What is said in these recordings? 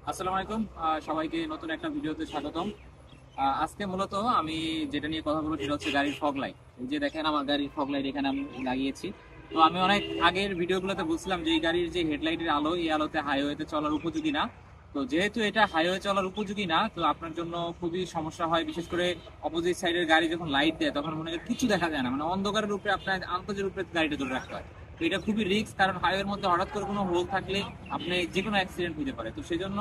আসসালামু আলাইকুম। সবাইকে নতুন একটা ভিডিওতে স্বাগতম। আজকে মূলত আমি যেটা নিয়ে কথা বলবো সেটা হচ্ছে গাড়ির ফগ লাইট। এই যে দেখেন আমার গাড়ির ফগ লাইট এখানে আমি লাগিয়েছি। তো আমি অনেক আগের ভিডিওগুলোতে বুঝলাম যে এই গাড়ির যে হেডলাইটের আলো, এই আলোতে হাইওয়েতে চলার উপযোগী না। তো যেহেতু এটা হাইওয়ে চলার উপযোগী না, তো আপনার জন্য খুবই সমস্যা হয়। বিশেষ করে অপোজিট সাইডের গাড়ি যখন লাইট দেয় তখন মনে হয় কিছু দেখা যায় না, মানে অন্ধকারের উপরে আপনার আন্তর্জাতিক উপরে গাড়িটা ধরে রাখতে হয়। তো এটা খুবই রিস্ক, কারণ হাইওয়ের মধ্যে হঠাৎ করে কোনো হোল থাকলে আপনি যে কোনো অ্যাক্সিডেন্ট হতে পারে। তো সেই জন্য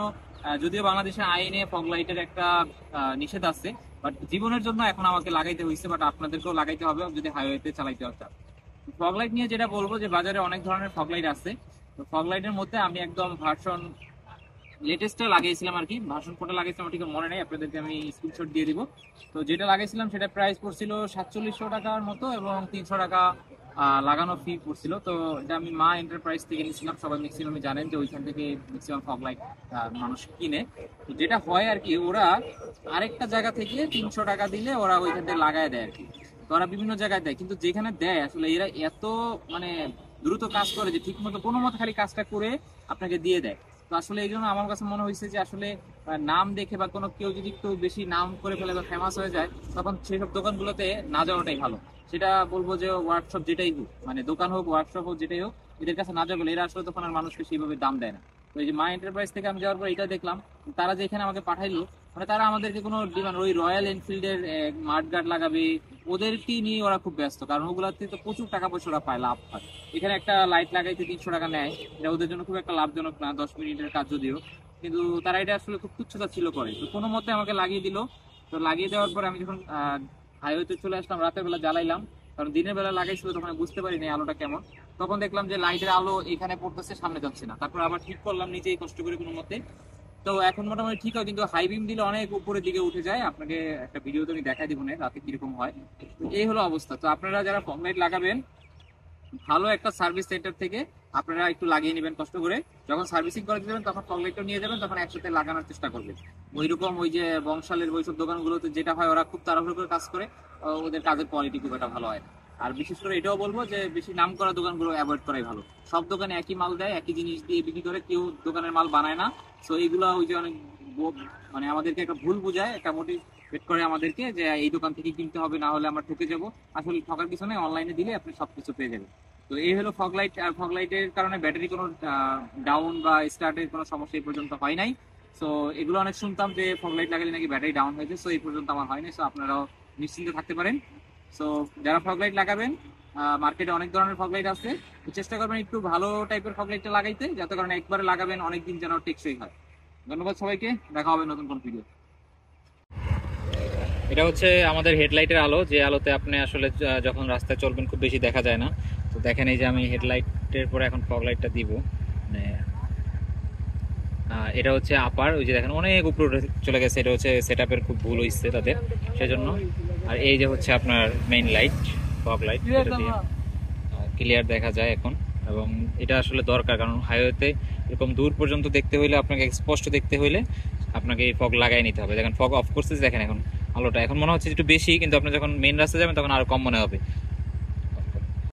যদিও বাংলাদেশের আইনে ফগ লাইটের একটা নিষেধ আছে, বাট জীবনের জন্য এখন আমাকে লাগাইতে হয়েছে, বাট আপনাদেরকেও লাগাইতে হবে যদি হাইওয়েতে চালাইতে হয়। ফগ লাইট নিয়ে যেটা বলবো যে বাজারে অনেক ধরনের ফগ লাইট আছে। তো ফগ লাইটের মধ্যে আমি একদম ভার্সন লেটেস্টটা লাগিয়েছিলাম আর কি। ভার্সন কোনটা লাগিয়েছিলাম ঠিক মনে নেই, আপনাদেরকে আমি স্ক্রিনশট দিয়ে দিব। তো যেটা লাগিয়েছিলাম সেটা প্রাইস পড়ছিল 4700 টাকার মতো, এবং 300 টাকা লাগানো ফি পড়ছিল। তো এটা আমি মা এন্টারপ্রাইজ থেকে নিয়েছিলাম। সবাই ম্যাক্সিমামই জানেন যে ওইখান থেকে ম্যাক্সিমাম ফগ লাইট মানুষ কিনে। তো যেটা হয় আর কি, ওরা আরেকটা জায়গা থেকে 300 টাকা দিলে ওরা ওইখান থেকে লাগায় দেয় আর কি। তো ওরা বিভিন্ন জায়গায় দেয়, কিন্তু যেখানে দেয় আসলে এরা এত মানে দ্রুত কাজ করে যে ঠিক মতো কোনো মতো খালি কাজটা করে আপনাকে দিয়ে দেয়। তো আসলে এই জন্য আমার কাছে মনে হয়েছে যে আসলে নাম দেখে বা কোনো কেউ যদি একটু বেশি নাম করে ফেলে বা ফেমাস হয়ে যায়, তখন সেসব দোকানগুলোতে না যাওয়াটাই ভালো। সেটা বলবো যে ওয়ার্কশপ যেটাই হোক, মানে দোকান হোক ওয়ার্কশপ হোক যেটাই হোক, এদের কাছে না যাবে। এরা আসলে তখন আর মানুষকে সেইভাবে দাম দেয় না। তো এই যে মা এন্টারপ্রাইজ থেকে আমি যাওয়ার পর এটা দেখলাম, তারা যে এখানে আমাকে পাঠাইলো, মানে তারা আমাদেরকে কোনো ডিমান্ড ওই রয়্যাল এনফিল্ডের মাড গার্ড লাগাবে ওদেরকে নিয়ে ওরা খুব ব্যস্ত, কারণ ওগুলাতে তো প্রচুর টাকা পয়সা ওরা পায়, লাভ পায়। এখানে একটা লাইট লাগাইতে 300 টাকা নেয়, এটা ওদের জন্য খুব একটা লাভজনক না, 10 মিনিটের কাজ যদিও। কিন্তু তারা এটা আসলে খুব তুচ্ছতা ছিল করে। তো কোনো মতে আমাকে লাগিয়ে দিল। তো লাগিয়ে দেওয়ার পরে আমি যখন হাইওয়েতে চলে আসলাম, রাতের বেলা জ্বালাইলাম, কারণ দিনের বেলা লাগাইছিল তখন আমি বুঝতে পারিনি আলোটা কেমন। তখন দেখলাম যে লাইটের আলো এখানে পড়তেছে, সামনে যাচ্ছে না। তারপর আবার ঠিক করলাম নিজেই কষ্ট করে কোনো মতে। তো এখন মোটামুটি ঠিক হয়, কিন্তু হাই বিম দিলে অনেক উপরের দিকে উঠে যায়। আপনাকে একটা ভিডিওতে আমি দেখাই দিব না রাতে কিরকম হয়। তো এই হলো অবস্থা। তো আপনারা যারা ফগ লাইট লাগাবেন, ভালো একটা সার্ভিস সেন্টার থেকে আপনারা একটু লাগিয়ে নেবেন কষ্ট করে। যখন সার্ভিসিং করে দিবেন তখন ফগ লাইটটা নিয়ে যাবেন, তখন একসাথে লাগানোর চেষ্টা করবেন। ওইরকম ওই যে বংশালের ওইসব দোকানগুলোতে যেটা হয়, ওরা খুব তাড়াহুড়ো করে কাজ করে, ওদের কাজের কোয়ালিটি খুব একটা ভালো হয় না। আর বিশেষ করে এটাও বলবো যে বেশি নাম করা দোকানগুলো অ্যাভয়েড করাই ভালো। সব দোকানে একই মাল দেয়, একই জিনিস দিয়ে বিক্রি করে, কেউ দোকানের মাল বানায় না। সো এইগুলো ওই যে অনেক মানে আমাদেরকে একটা ভুল বুঝায়, একটা মোটিভেট করে আমাদেরকে যে এই দোকান থেকে কিনতে হবে, না হলে আমরা ঠকে যাবো। আসলে ঠকার কিছু নেই, অনলাইনে দিলে আপনি সবকিছু পেয়ে যাবেন। তো এই হলো ফগ লাইট। আর ফগ লাইটের কারণে ব্যাটারি কোনো ডাউন বা স্টার্টের কোনো সমস্যা এই পর্যন্ত হয় নাই। সো এগুলো অনেক শুনতাম যে ফগ লাইট লাগালে নাকি ব্যাটারি ডাউন হয়েছে, সো এই পর্যন্ত আমার হয়নি। সো আপনারাও নিশ্চিন্তে থাকতে পারেন। সো যারা ফগ লাইট লাগাবেন, মার্কেটে অনেক ধরনের ফগ লাইট আছে, তো চেষ্টা করবেন একটু ভালো টাইপের ফগ লাইটটা লাগাইতে, যাতে কারণে একবারে লাগাবেন অনেকদিন যেন টেকসই হয়। ধন্যবাদ সবাইকে, দেখা হবে নতুন কোন ভিডিও। এটা হচ্ছে আমাদের হেডলাইটের আলো, যে আলোতে আপনি আসলে যখন রাস্তায় চলবেন খুব বেশি দেখা যায় না। তো দেখেন এই যে আমি হেডলাইটের পরে এখন ফগ লাইটটা দিব। মানে এটা হচ্ছে আপার, ওই যে দেখেন অনেক উপরে চলে গেছে, এটা হচ্ছে সেট আপের খুব ভুল হয়েছে তাদের, সেজন্য। আর এই যে হচ্ছে আপনার মেইন লাইট, ফগ লাইট, যেটা দিয়ে ক্লিয়ার দেখা যায় এখন। এবং এটা আসলে দরকার, কারণ হাইওয়েতে এরকম দূর পর্যন্ত দেখতে হইলে, আপনাকে স্পষ্ট দেখতে হইলে আপনাকে এই ফগ লাগাই নিতে হবে। দেখেন ফগ অফ করতেছে, দেখেন এখন আলোটা এখন মনে হচ্ছে একটু বেশি, কিন্তু আপনি যখন মেইন রাস্তায় যাবেন তখন আরো কম মনে হবে।